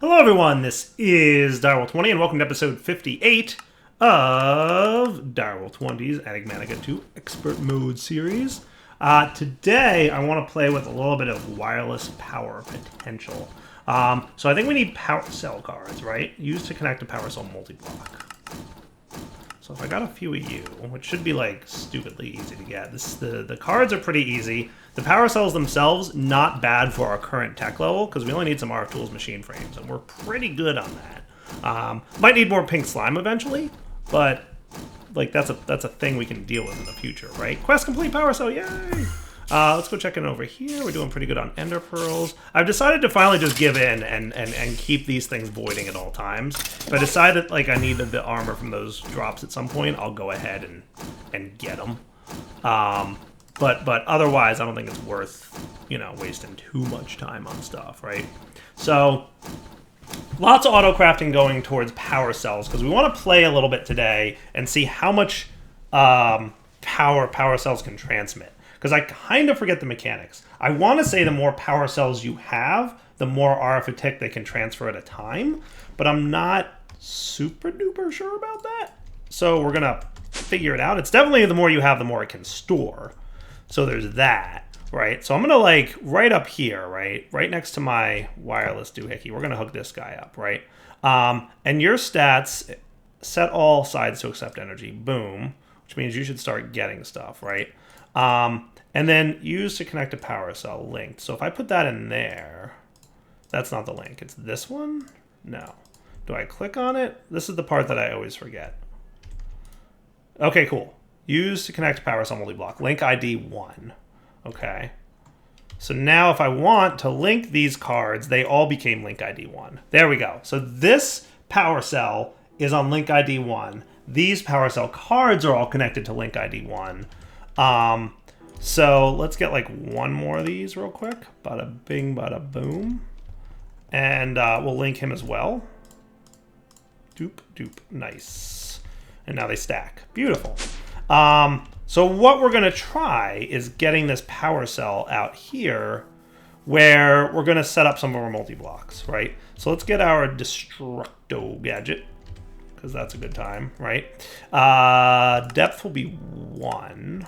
Hello everyone, this is Direwolf20 and welcome to episode 58 of Direwolf20's Enigmatica 2 Expert Mode series. Today I want to play with a little bit of wireless power potential. So I think we need power cell cards, right? Used to connect to power cell multi-block. So if I got a few of you, which should be like stupidly easy to get, the cards are pretty easy. The power cells themselves, not bad for our current tech level, because we only need some RF Tools machine frames, and we're pretty good on that. Might need more pink slime eventually, but like that's a thing we can deal with in the future, right? Quest complete power cell, yay! Let's go check in over here. We're doing pretty good on ender pearls. I've decided to finally just give in and keep these things voiding at all times. If I decide that like I need the armor from those drops at some point, I'll go ahead and get them. But otherwise, I don't think it's worth, wasting too much time on stuff, right? So lots of auto crafting going towards power cells because we want to play a little bit today and see how much power cells can transmit. Because I kind of forget the mechanics. I want to say the more power cells you have, the more RF tick they can transfer at a time, but I'm not super duper sure about that. So we're gonna figure it out. It's definitely the more you have, the more it can store. So there's that, right? So I'm gonna right up here, right next to my wireless doohickey, we're gonna hook this guy up, right? And your stats, set all sides to accept energy, boom, which means you should start getting stuff, right? And then use to connect a power cell linked. So if I put that in there, that's not the link. It's this one? No. Do I click on it? This is the part that I always forget. Okay, cool. Use to connect power cell multi-block. Link ID 1. Okay. So now if I want to link these cards, they all became link ID 1. There we go. So this power cell is on link ID 1. These power cell cards are all connected to link ID 1. So let's get like one more of these real quick. Bada bing, bada boom. And we'll link him as well. Doop, doop, nice. And now they stack. Beautiful. So what we're going to try is getting this power cell out here where we're going to set up some of our multi-blocks, right? So let's get our Destructo gadget, because that's a good time, right? Depth will be 1.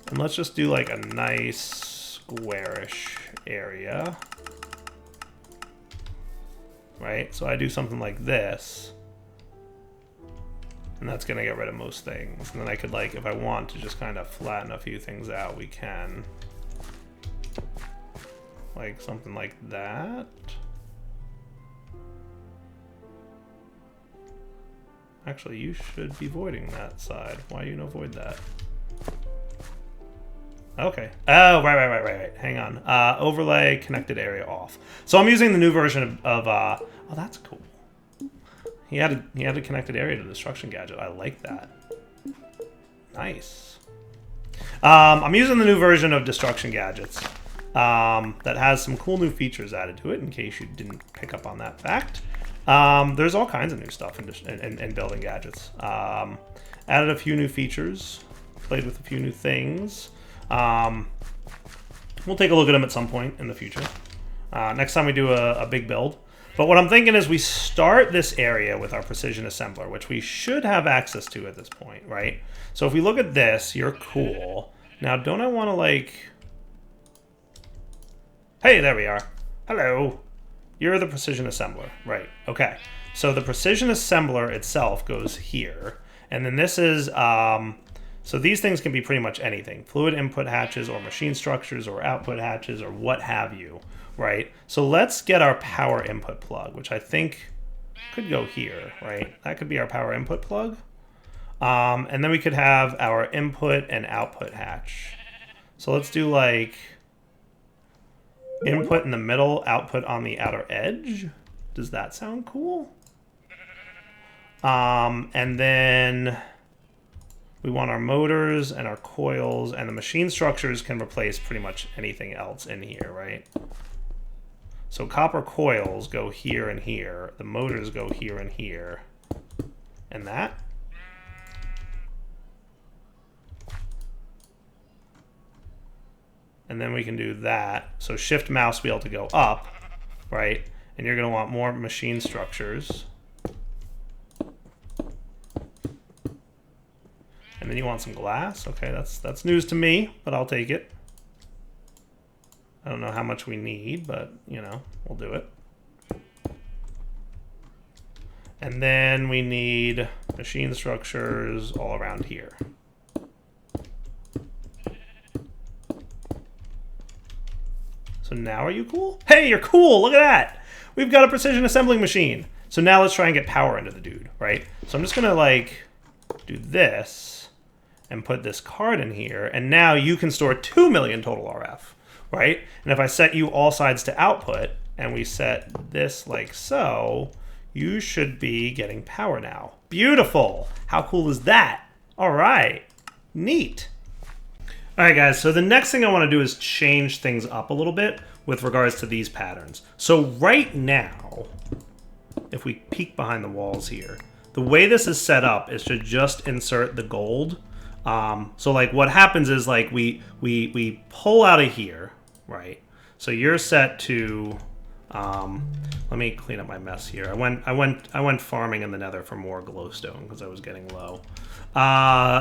And let's just do like a nice squarish area. Right? So I do something like this. And that's going to get rid of most things. And then I could if I want to just kind of flatten a few things out, we can. Like something like that. Actually, you should be voiding that side. Why you no void that? Okay. Oh, right. Hang on. Overlay connected area off. So I'm using the new version of oh, that's cool. He had a connected area to destruction gadget. I like that. Nice. I'm using the new version of destruction gadgets that has some cool new features added to it. In case you didn't pick up on that fact, there's all kinds of new stuff in building gadgets. Added a few new features. Played with a few new things. We'll take a look at them at some point in the future. Next time we do a big build. But what I'm thinking is we start this area with our precision assembler, which we should have access to at this point, right? So if we look at this, you're cool. Now, don't I want to Hey, there we are. Hello. You're the precision assembler. Right. Okay. So the precision assembler itself goes here. And then this is... So these things can be pretty much anything. Fluid input hatches or machine structures or output hatches or what have you, right? So let's get our power input plug, which I think could go here, right? That could be our power input plug. And then we could have our input and output hatch. So let's do input in the middle, output on the outer edge. Does that sound cool? And then... we want our motors and our coils, and the machine structures can replace pretty much anything else in here, right? So copper coils go here and here. The motors go here and here. And that. And then we can do that. So shift mouse be able to go up. right? And you're going to want more machine structures. And then you want some glass. Okay, that's news to me, but I'll take it. I don't know how much we need, but, you know, we'll do it. And then we need machine structures all around here. So now are you cool? Hey, you're cool! Look at that! We've got a precision assembling machine. So now let's try and get power into the dude, right? So I'm just gonna like do this and put this card in here, and now you can store 2 million total RF, right? And if I set you all sides to output, and we set this like so, you should be getting power now. Beautiful! How cool is that? All right, neat. All right, guys, so the next thing I want to do is change things up a little bit with regards to these patterns. So right now, if we peek behind the walls here, the way this is set up is to just insert the gold. So like what happens is like we pull out of here, right? So you're set to, let me clean up my mess here. I went farming in the Nether for more glowstone because I was getting low.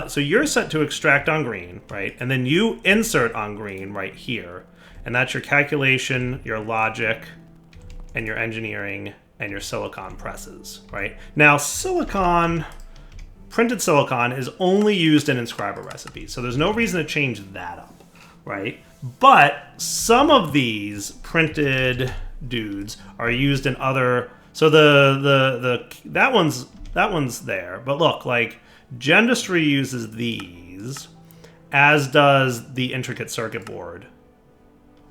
So you're set to extract on green, right? And then you insert on green right here. And that's your calculation, your logic, and your engineering, and your silicon presses, right? Now, printed silicon is only used in inscriber recipes, so there's no reason to change that up, right? But some of these printed dudes are used in other, so that one's there, but look, like Gendustry uses these, as does the intricate circuit board,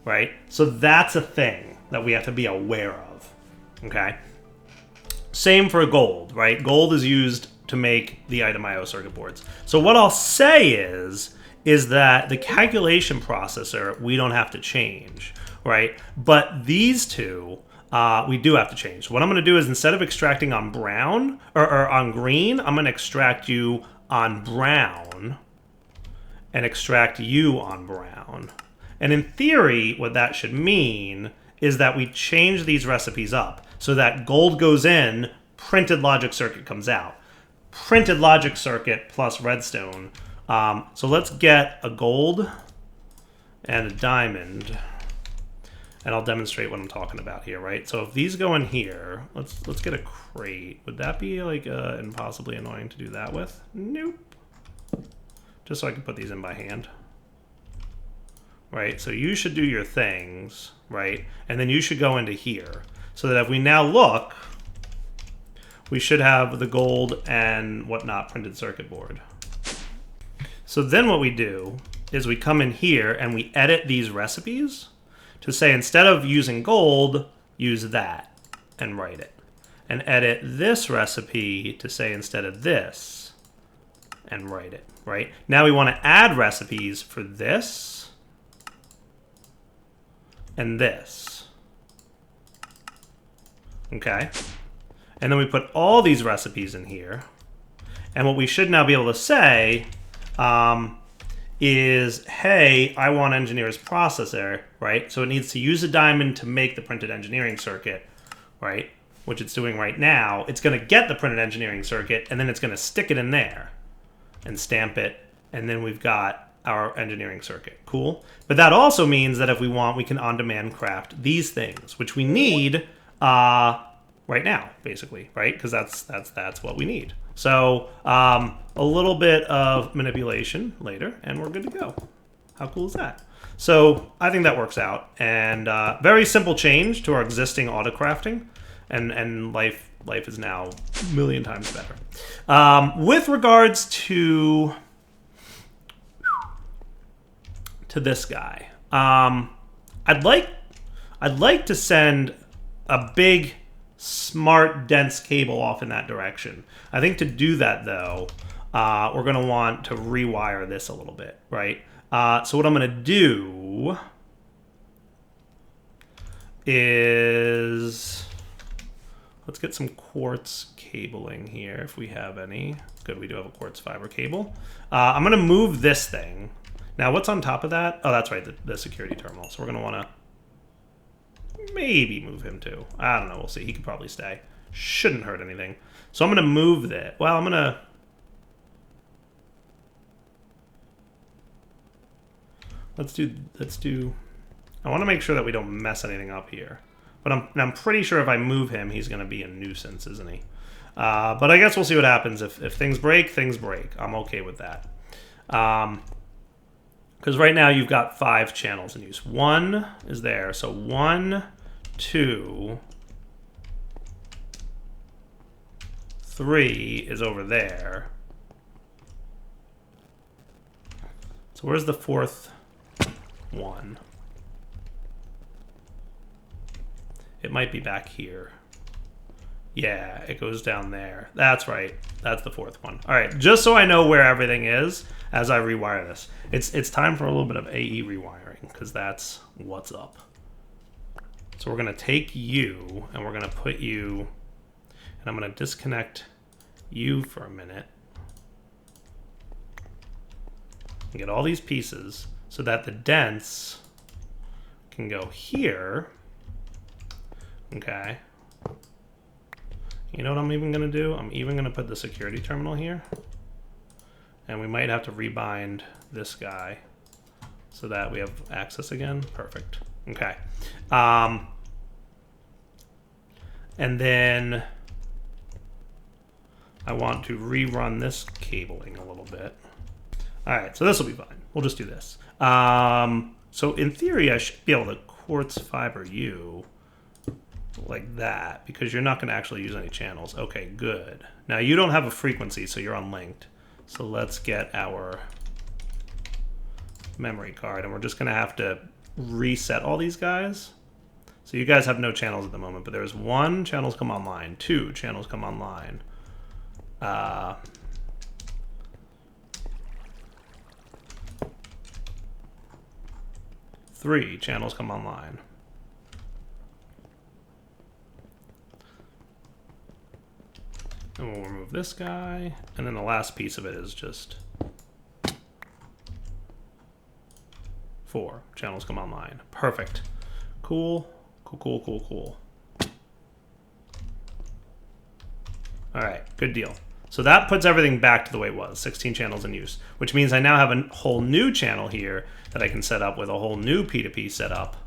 right? So that's a thing that we have to be aware of, okay? Same for gold, right? Gold is used to make the item IO circuit boards. So what I'll say is that the calculation processor, we don't have to change, right? But these two, we do have to change. So what I'm going to do is instead of extracting on brown, or on green, I'm going to extract you on brown and extract you on brown. And in theory, what that should mean is that we change these recipes up so that gold goes in, printed logic circuit comes out. Printed logic circuit plus redstone. So let's get a gold and a diamond, and I'll demonstrate what I'm talking about here, right? So if these go in here, let's get a crate. Would that be like impossibly annoying to do that with? Nope. Just so I can put these in by hand. Right, so you should do your things, right? And then you should go into here. So that if we now look, we should have the gold and whatnot printed circuit board. So then what we do is we come in here and we edit these recipes to say instead of using gold, use that and write it. And edit this recipe to say instead of this and write it, right? Now we want to add recipes for this and this. Okay? And then we put all these recipes in here. And what we should now be able to say is, hey, I want engineer's processor, right? So it needs to use a diamond to make the printed engineering circuit, right? Which it's doing right now. It's going to get the printed engineering circuit, and then it's going to stick it in there and stamp it. And then we've got our engineering circuit. Cool. But that also means that if we want, we can on-demand craft these things, which we need right now, basically, right? Because that's what we need. So a little bit of manipulation later, and we're good to go. How cool is that? So I think that works out. And very simple change to our existing auto crafting, and life is now a million times better. With regards to this guy, I'd like to send a big, smart, dense cable off in that direction. I think to do that, though, we're going to want to rewire this a little bit, right? So what I'm going to do is, let's get some quartz cabling here if we have any. Good, we do have a quartz fiber cable. I'm going to move this thing. Now, what's on top of that? Oh, that's right, the security terminal. So we're going to want to maybe move him too. I don't know. We'll see. He could probably stay. Shouldn't hurt anything. So I'm going to move that. Well, I'm going to... Let's do... I want to make sure that we don't mess anything up here. But I'm pretty sure if I move him, he's going to be a nuisance, isn't he? But I guess we'll see what happens. If things break, things break. I'm okay with that. Because right now you've got 5 channels in use. 1 is there. So 1, 2, 3 is over there. So where's the 4th one? It might be back here. Yeah, it goes down there. That's right. That's the 4th one. All right, just so I know where everything is as I rewire this. It's time for a little bit of AE rewiring, because that's what's up. So we're going to take you, and we're going to put you... And I'm going to disconnect you for a minute. And get all these pieces so that the dents can go here. Okay. You know what I'm even going to do? I'm even going to put the security terminal here. And we might have to rebind this guy so that we have access again. Perfect. Okay. And then I want to rerun this cabling a little bit. All right, so this will be fine. We'll just do this. So in theory, I should be able to quartz fiber you like that, because you're not going to actually use any channels. Okay, good. Now you don't have a frequency, so you're unlinked. So let's get our memory card, and we're just going to have to reset all these guys. So you guys have no channels at the moment, but there's 1 channels come online, 2 channels come online. 3 channels come online. And we'll remove this guy. And then the last piece of it is just 4 channels come online. Perfect. Cool. Cool. All right, good deal. So that puts everything back to the way it was, 16 channels in use, which means I now have a whole new channel here that I can set up with a whole new P2P setup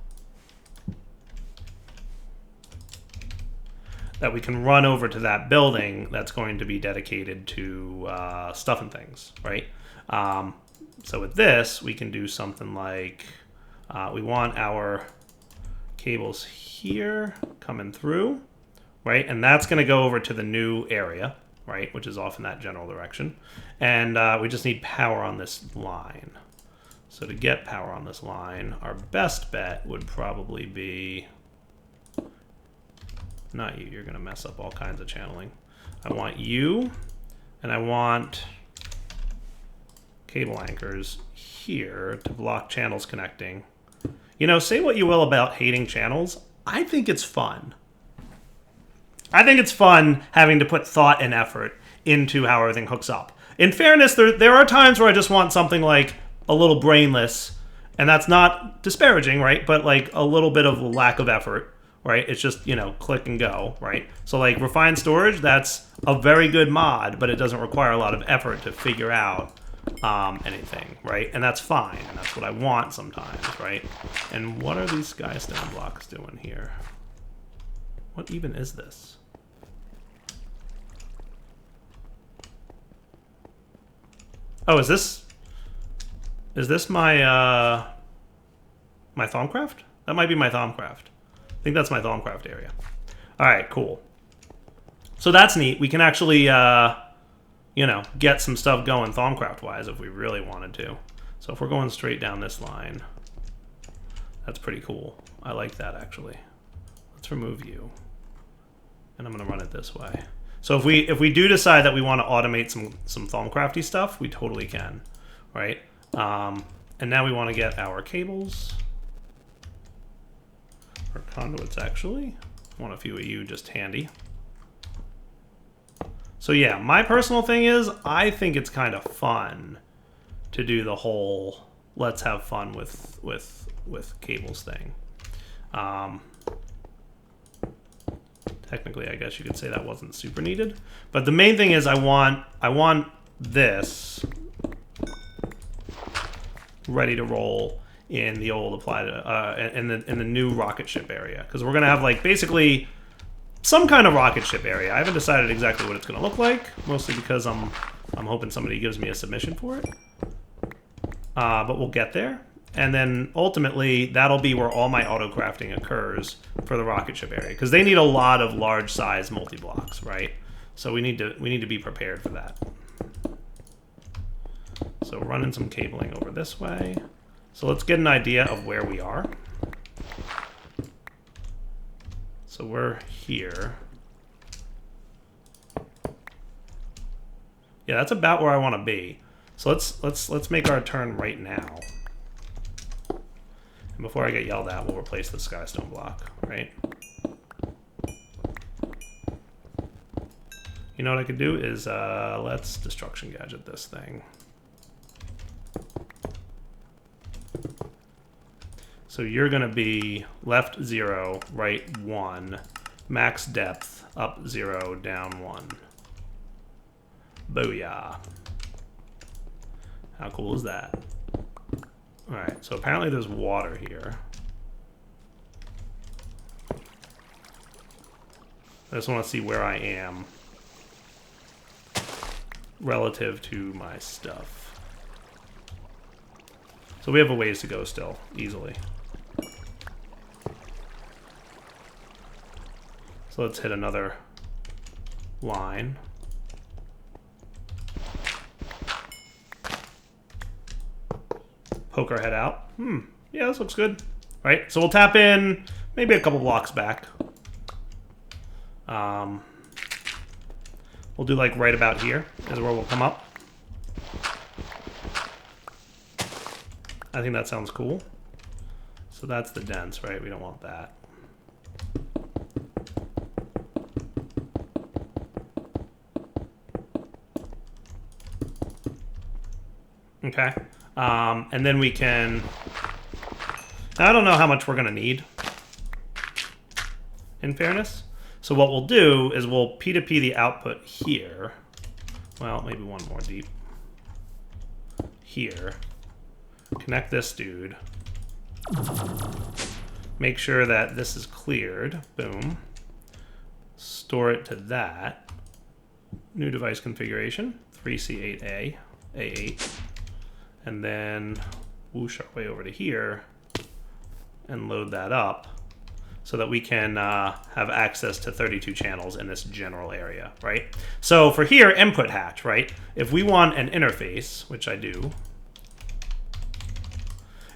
that we can run over to that building that's going to be dedicated to stuff and things, right? So with this, we can do something like we want our cables here coming through, right? And that's going to go over to the new area, right? Which is off in that general direction. And we just need power on this line. So to get power on this line, our best bet would probably be... Not you, you're going to mess up all kinds of channeling. I want you, and I want cable anchors here to block channels connecting. You know, say what you will about hating channels. I think it's fun. I think it's fun having to put thought and effort into how everything hooks up. In fairness, there are times where I just want something like a little brainless, and that's not disparaging, right? But like a little bit of lack of effort, right? It's just, you know, click and go, right? So like refined storage, that's a very good mod, but it doesn't require a lot of effort to figure out anything, right? And that's fine, and that's what I want sometimes, right? And what are these guy stone blocks doing here? What even is this? Oh, is this my my Thaumcraft? That might be my Thaumcraft. I think that's my Thaumcraft area. All right, cool. So that's neat. We can actually, you know, get some stuff going Thaumcraft-wise if we really wanted to. So if we're going straight down this line, that's pretty cool. I like that, actually. Let's remove you. And I'm going to run it this way. So if we do decide that we want to automate some Thaumcrafty stuff, we totally can, right? And now we want to get our cables. Or conduits, actually. Want a few of you, just handy. So yeah, my personal thing is, I think it's kind of fun to do the whole let's have fun with cables thing. Technically, I guess you could say that wasn't super needed. But the main thing is I want this ready to roll in the old applied in the new rocket ship area, because we're gonna have like basically some kind of rocket ship area. I haven't decided exactly what it's gonna look like, mostly because I'm hoping somebody gives me a submission for it. But we'll get there, and then ultimately that'll be where all my auto crafting occurs for the rocket ship area, because they need a lot of large size multi blocks, right? So we need to be prepared for that. So running some cabling over this way. So let's get an idea of where we are. So we're here. Yeah, that's about where I want to be. So let's make our turn right now. And before I get yelled at, we'll replace the skystone block, right? You know what I could do is let's destruction gadget this thing. So you're going to be left 0, right 1, max depth, up 0, down 1. Booyah. How cool is that? Alright, so apparently there's water here. I just want to see where I am relative to my stuff. So we have a ways to go still, easily. So let's hit another line. Poke our head out. Yeah, this looks good. Right, so we'll tap in maybe a couple blocks back. We'll do like right about here is where we'll come up. I think that sounds cool. So that's the dense, right? We don't want that. Okay. And then we can... I don't know how much we're going to need, in fairness. So what we'll do is we'll P2P the output here. Well, maybe one more deep. Here. Connect this dude. Make sure that this is cleared. Boom. Store it to that. New device configuration. 3C8A. A8. And then whoosh our way over to here and load that up so that we can have access to 32 channels in this general area, right? So for here, input hatch, right? If we want an interface, which I do,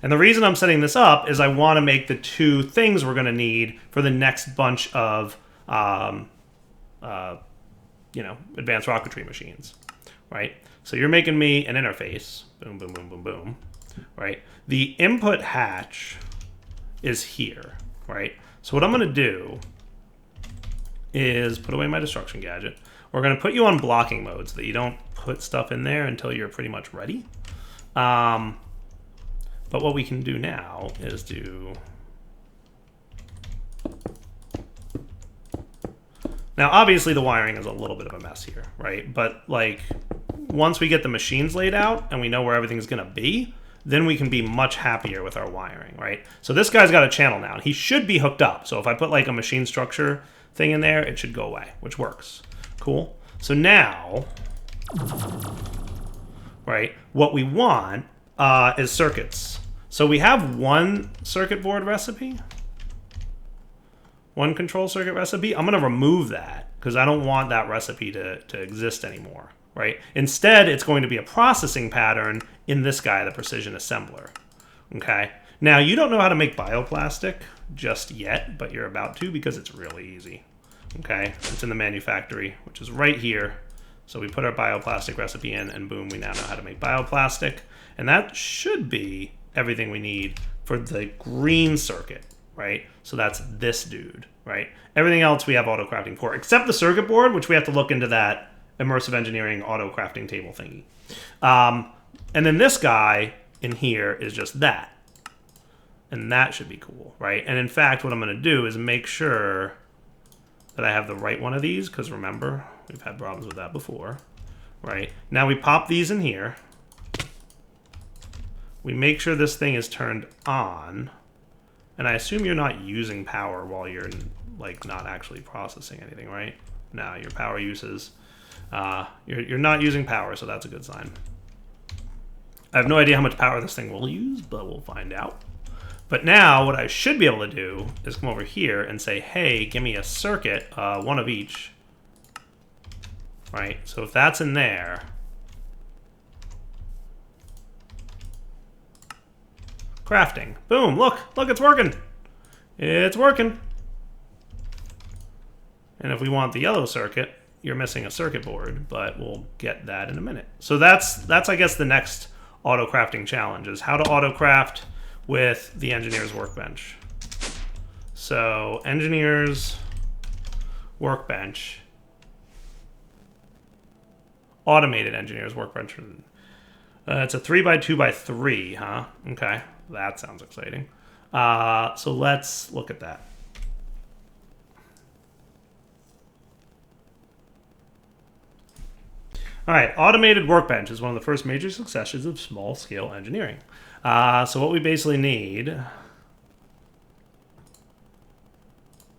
and the reason I'm setting this up is I want to make the two things we're going to need for the next bunch of, advanced rocketry machines, right? So you're making me an interface. Boom, boom, boom, boom, boom. Right? The input hatch is here, right? So what I'm going to do is put away my destruction gadget. We're going to put you on blocking mode so that you don't put stuff in there until you're pretty much ready. But what we can do now is do... Now, obviously, the wiring is a little bit of a mess here, right? But, like, once we get the machines laid out and we know where everything's going to be, then we can be much happier with our wiring, right? So this guy's got a channel now, and he should be hooked up. So if I put, like, a machine structure thing in there, it should go away, which works. Cool. So now, right, what we want is circuits. So we have one circuit board recipe. One control circuit recipe. I'm going to remove that because I don't want that recipe to exist anymore, right? Instead, it's going to be a processing pattern in this guy, the precision assembler, okay? Now, you don't know how to make bioplastic just yet, but you're about to because it's really easy, okay? It's in the manufactory, which is right here. So we put our bioplastic recipe in, and boom, we now know how to make bioplastic. And that should be everything we need for the green circuit, right? So that's this dude, right? Everything else we have auto crafting for, except the circuit board, which we have to look into that immersive engineering auto crafting table thingy. And then this guy in here is just that. And that should be cool, right? And in fact, what I'm going to do is make sure that I have the right one of these, because remember, we've had problems with that before, right? Now we pop these in here. We make sure this thing is turned on, and I assume you're not using power while you're like not actually processing anything, right? No, your power uses, you're not using power, so that's a good sign. I have no idea how much power this thing will use, but we'll find out. But now what I should be able to do is come over here and say, hey, give me a circuit, one of each, right? So if that's in there, crafting, boom, look, it's working. It's working. And if we want the yellow circuit, you're missing a circuit board, but we'll get that in a minute. So that's I guess the next auto crafting challenge is how to auto craft with the engineer's workbench. So engineer's workbench, automated engineer's workbench. It's a 3x2x3, huh? Okay, that sounds exciting. So let's look at that. All right, automated workbench is one of the first major successes of small-scale engineering. So what we basically need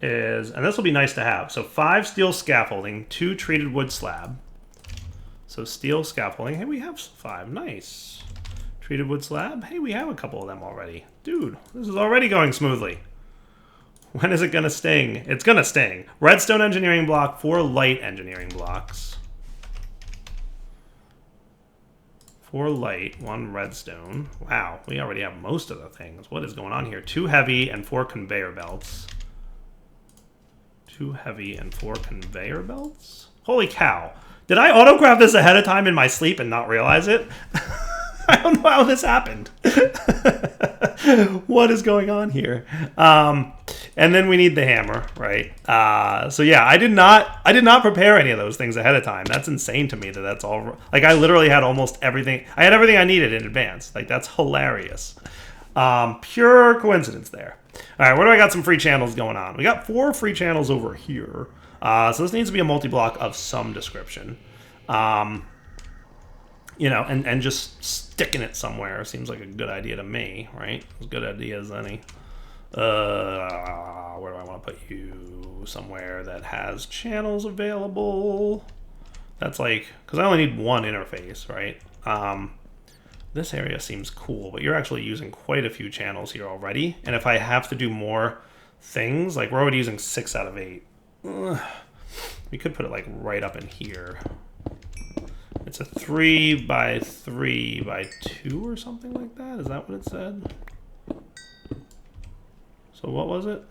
is, and this will be nice to have, so 5 steel scaffolding, 2 treated wood slab. So steel scaffolding, hey, we have 5, nice. Treated wood slab, hey, we have a couple of them already. Dude, this is already going smoothly. When is it gonna sting? It's gonna sting. Redstone engineering block, 4 light engineering blocks. 4 light, 1 redstone. Wow, we already have most of the things. What is going on here? 2 heavy and 4 conveyor belts. 2 heavy and 4 conveyor belts? Holy cow. Did I autocraft this ahead of time in my sleep and not realize it? I don't know how this happened. What is going on here? And then we need the hammer, right? So yeah, I did not prepare any of those things ahead of time. That's insane to me that that's all. Like I literally had almost everything. I had everything I needed in advance. Like that's hilarious. Pure coincidence there. All right, where do I got some free channels going on? We got 4 free channels over here. So this needs to be a multi-block of some description. You know, and just sticking it somewhere seems like a good idea to me, right? As good idea as any. Where do I want to put you? Somewhere that has channels available. That's like, because I only need 1 interface, right? This area seems cool, but you're actually using quite a few channels here already. And if I have to do more things, like we're already using 6 out of 8. We could put it like right up in here. It's a 3x3x2 or something like that. Is that what it said? So what was it?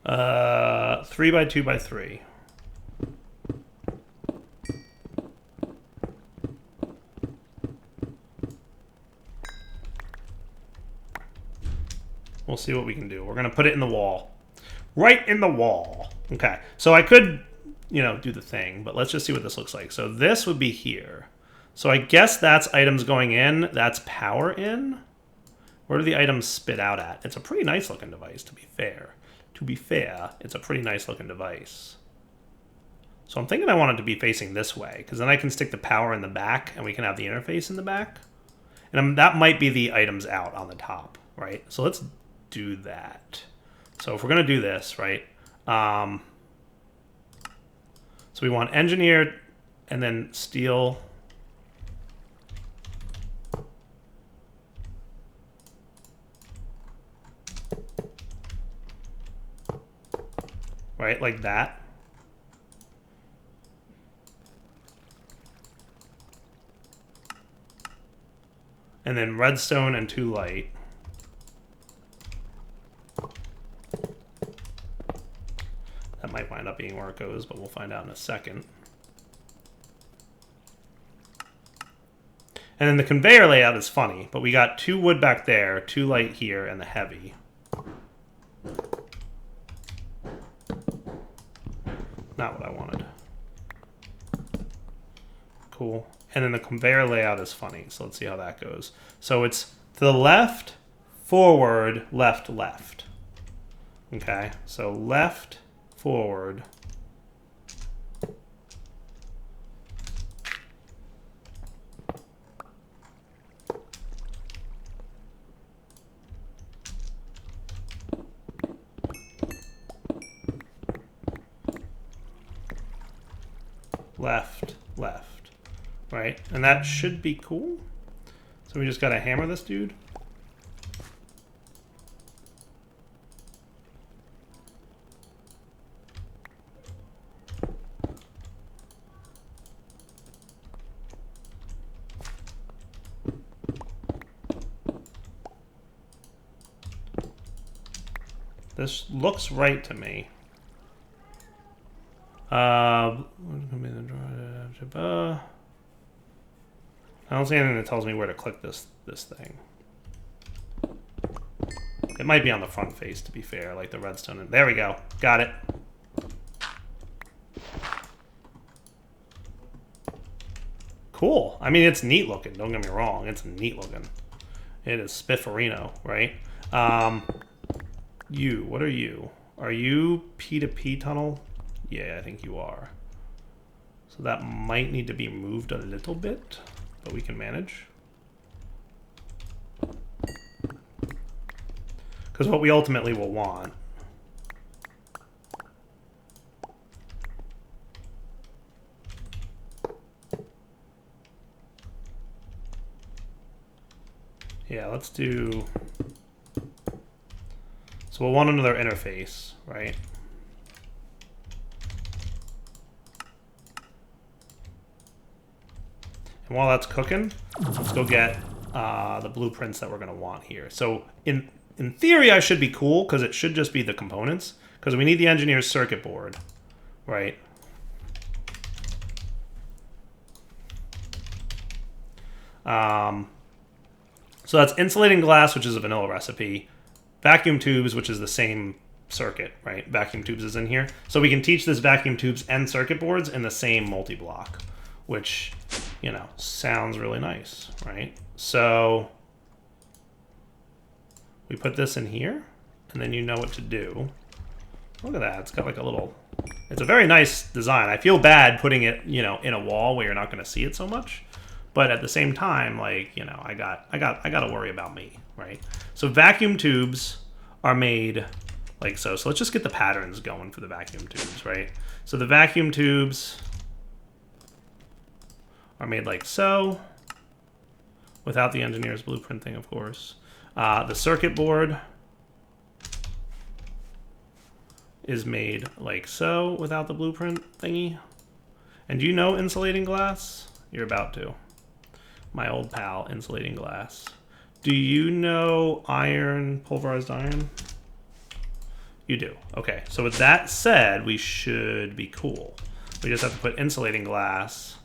3x2x3. We'll see what we can do. We're going to put it in the wall. Right in the wall. Okay. So I could, you know, do the thing, but let's just see what this looks like. So this would be here. So I guess that's items going in. That's power in. Where do the items spit out at? It's a pretty nice looking device, to be fair. To be fair, it's a pretty nice looking device. So I'm thinking I want it to be facing this way, because then I can stick the power in the back, and we can have the interface in the back. And that might be the items out on the top, right? So let's do that. So if we're going to do this, right? So we want engineered and then steel. Right, like that. And then redstone and 2 light. That might wind up being where it goes, but we'll find out in a second. And then the conveyor layout is funny, but we got 2 wood back there, 2 light here, and the heavy. Not what I wanted. Cool. And then the conveyor layout is funny, so let's see how that goes. So it's to the left, forward, left, left. Okay, so left, forward. Left, left, right? And that should be cool. So we just gotta hammer this dude. This looks right to me. I don't see anything that tells me where to click this thing. It might be on the front face, to be fair, like the redstone. There we go. Got it. Cool. I mean, it's neat looking. Don't get me wrong. It's neat looking. It is spifferino, right? You. What are you? Are you P2P tunnel? Yeah, I think you are. So that might need to be moved a little bit, but we can manage. Because what we ultimately will want let's do... So we'll want another interface, right? And while that's cooking, let's go get the blueprints that we're going to want here. So in theory, I should be cool because it should just be the components, because we need the engineer's circuit board, right? So that's insulating glass, which is a vanilla recipe. Vacuum tubes, which is the same circuit, right? Vacuum tubes is in here. So we can teach this vacuum tubes and circuit boards in the same multi-block, which, you know, sounds really nice, right? So we put this in here, and then you know what to do. Look at that. It's got like a little... It's a very nice design. I feel bad putting it, you know, in a wall where you're not going to see it so much. But at the same time, like, you know, I got to worry about me, right? So vacuum tubes are made like so. So let's just get the patterns going for the vacuum tubes, right? So the vacuum tubes are made like so, without the engineer's blueprint thing, of course. The circuit board is made like so, without the blueprint thingy. And do you know insulating glass? You're about to. My old pal, insulating glass. Do you know iron, pulverized iron? You do. Okay, so with that said, we should be cool. We just have to put insulating glass.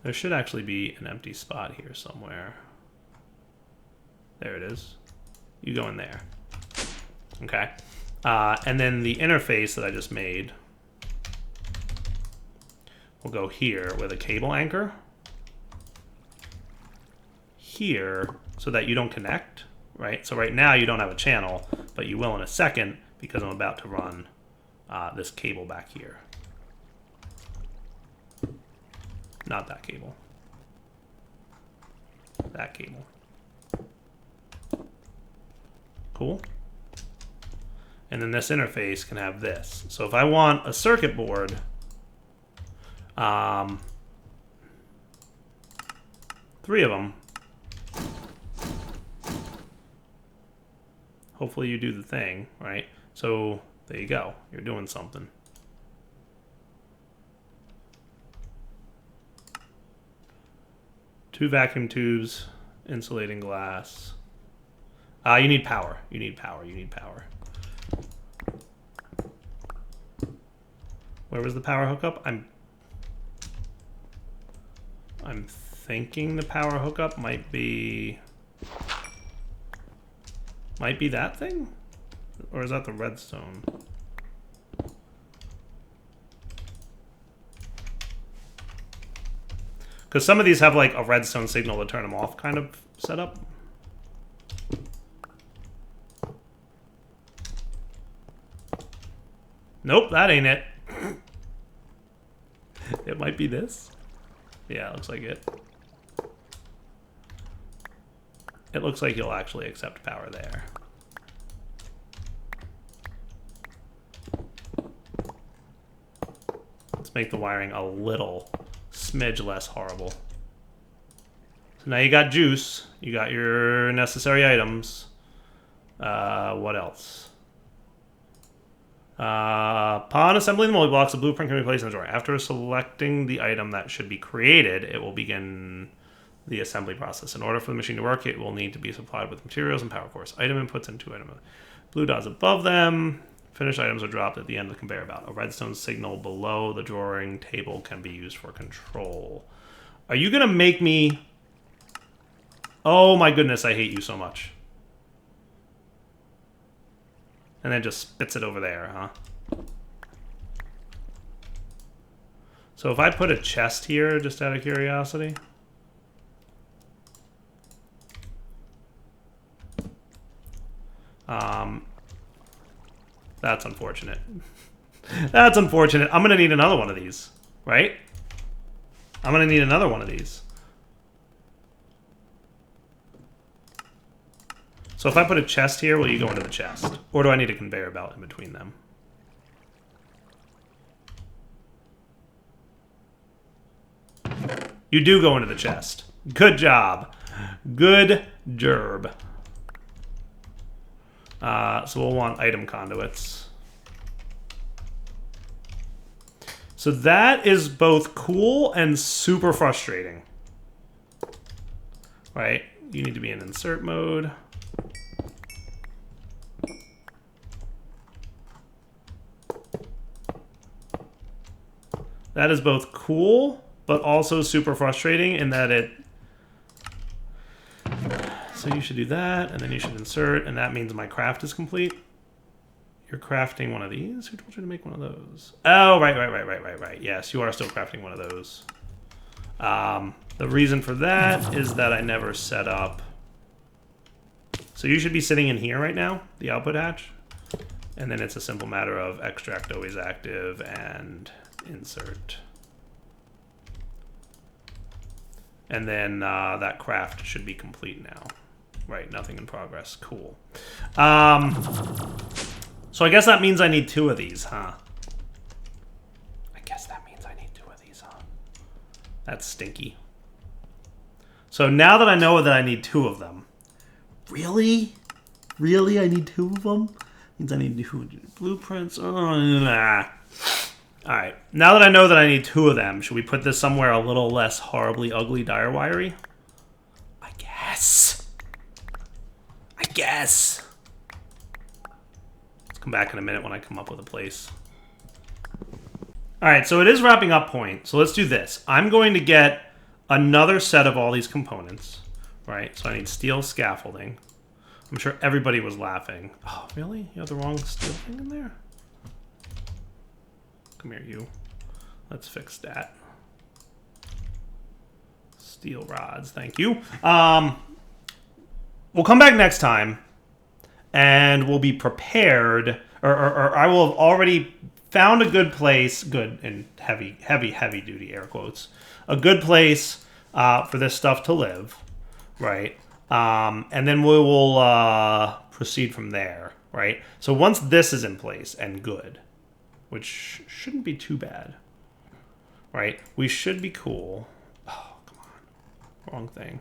There should actually be an empty spot here somewhere. There it is. You go in there. Okay. And then the interface that I just made will go here with a cable anchor. Here, so that you don't connect, right? So right now you don't have a channel, but you will in a second because I'm about to run this cable back here. Not that cable. That cable. Cool. And then this interface can have this. So if I want a circuit board, three of them. Hopefully you do the thing, right? So there you go. You're doing something. Two vacuum tubes, insulating glass. You need power. You need power. You need power. Where was the power hookup? I'm thinking the power hookup might be that thing? Or is that the redstone? Because some of these have like a redstone signal to turn them off kind of setup. Nope, that ain't it. It might be this. Yeah, it looks like it. It looks like you'll actually accept power there. Let's make the wiring a little smidge less horrible. So now you got juice. You got your necessary items. What else? Upon assembling the multi blocks, the blueprint can be placed in the drawer. After selecting the item that should be created, it will begin the assembly process. In order for the machine to work, it will need to be supplied with materials and power cores. Item inputs and 2 items. Blue dots above them. Finished items are dropped at the end of the conveyor belt. A redstone signal below the drawing table can be used for control. Are you going to make me... Oh my goodness, I hate you so much. And then just spits it over there, huh? So if I put a chest here, just out of curiosity... That's unfortunate. That's unfortunate. I'm going to need another one of these, right? I'm going to need another one of these. So if I put a chest here, will you go into the chest? Or do I need a conveyor belt in between them? You do go into the chest. Good job. Good gerb. So we'll want item conduits. So that is both cool and super frustrating. Right? You need to be in insert mode. That is both cool, but also super frustrating in that it... So you should do that, and then you should insert, and that means my craft is complete. You're crafting one of these? Who told you to make one of those? Oh, right. Yes, you are still crafting one of those. The reason for that is that I never set up... So you should be sitting in here right now, the output hatch. And then it's a simple matter of extract always active and insert. And then that craft should be complete now. Right, nothing in progress. Cool. So I guess that means I need 2 of these, huh? I guess that means I need 2 of these, huh? That's stinky. So now that I know that I need 2 of them. Really? Really? I need 2 of them? Means I need 2 blueprints? Oh, nah. Alright, now that I know that I need 2 of them, should we put this somewhere a little less horribly ugly dire wiry? I guess. Let's come back in a minute when I come up with a place. Alright, so it is wrapping up point. So let's do this. I'm going to get another set of all these components. Right, so I need steel scaffolding. I'm sure everybody was laughing. Oh, really? You have the wrong steel thing in there? Come here, you. Let's fix that. Steel rods, thank you. We'll come back next time, and we'll be prepared, or I will have already found a good place, good and heavy duty air quotes, a good place for this stuff to live, right? And then we will proceed from there, right? So once this is in place and good, which shouldn't be too bad, right? We should be cool. Oh, come on. Wrong thing.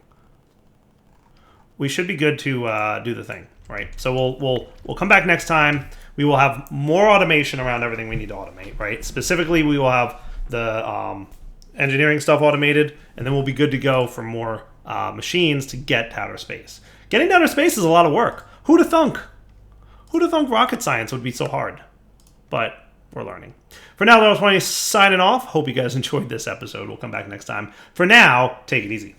We should be good to do the thing, right? So we'll come back next time. We will have more automation around everything we need to automate, right? Specifically, we will have the engineering stuff automated, and then we'll be good to go for more machines to get to outer space. Getting to outer space is a lot of work. Who'd have thunk? Who'd have thunk rocket science would be so hard? But we're learning. For now, that was 20 signing off. Hope you guys enjoyed this episode. We'll come back next time. For now, take it easy.